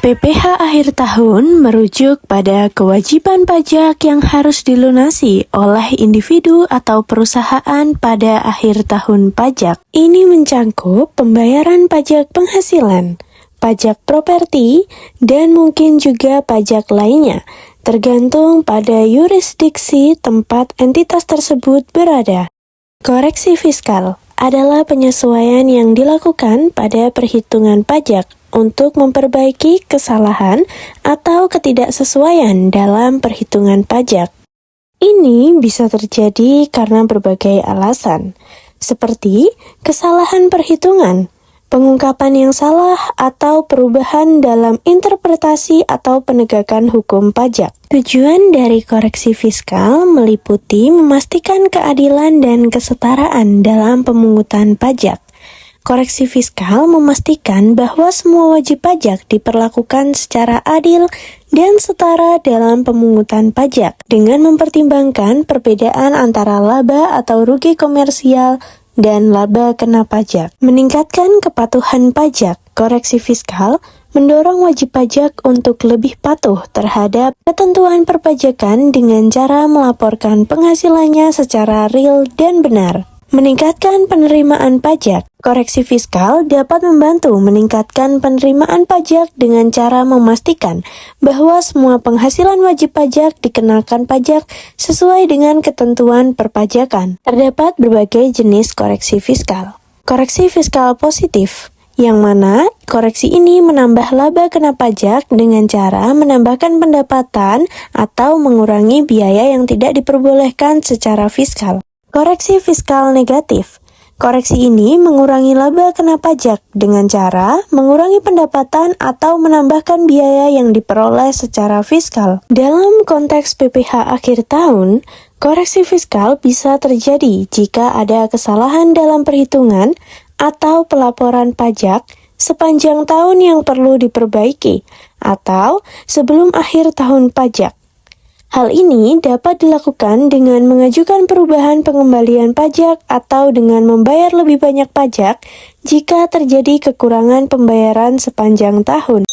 PPh akhir tahun merujuk pada kewajiban pajak yang harus dilunasi oleh individu atau perusahaan pada akhir tahun pajak. Ini mencangkup pembayaran pajak penghasilan, pajak properti, dan mungkin juga pajak lainnya, tergantung pada yurisdiksi tempat entitas tersebut berada. Koreksi fiskal adalah penyesuaian yang dilakukan pada perhitungan pajak untuk memperbaiki kesalahan atau ketidaksesuaian dalam perhitungan pajak. Ini bisa terjadi karena berbagai alasan, seperti kesalahan perhitungan, pengungkapan yang salah, atau perubahan dalam interpretasi atau penegakan hukum pajak. Tujuan dari koreksi fiskal meliputi memastikan keadilan dan kesetaraan dalam pemungutan pajak. Koreksi fiskal memastikan bahwa semua wajib pajak diperlakukan secara adil dan setara dalam pemungutan pajak dengan mempertimbangkan perbedaan antara laba atau rugi komersial dan laba kena pajak. Meningkatkan kepatuhan pajak. Koreksi fiskal mendorong wajib pajak untuk lebih patuh terhadap ketentuan perpajakan dengan cara melaporkan penghasilannya secara real dan benar. Meningkatkan penerimaan pajak. Koreksi fiskal dapat membantu meningkatkan penerimaan pajak dengan cara memastikan bahwa semua penghasilan wajib pajak dikenakan pajak sesuai dengan ketentuan perpajakan. Terdapat berbagai jenis koreksi fiskal. Koreksi fiskal positif, yang mana koreksi ini menambah laba kena pajak dengan cara menambahkan pendapatan atau mengurangi biaya yang tidak diperbolehkan secara fiskal. Koreksi fiskal negatif. Koreksi ini mengurangi laba kena pajak dengan cara mengurangi pendapatan atau menambahkan biaya yang diperoleh secara fiskal. Dalam konteks PPh akhir tahun, koreksi fiskal bisa terjadi jika ada kesalahan dalam perhitungan atau pelaporan pajak sepanjang tahun yang perlu diperbaiki, atau sebelum akhir tahun pajak. Hal ini dapat dilakukan dengan mengajukan perubahan pengembalian pajak atau dengan membayar lebih banyak pajak jika terjadi kekurangan pembayaran sepanjang tahun.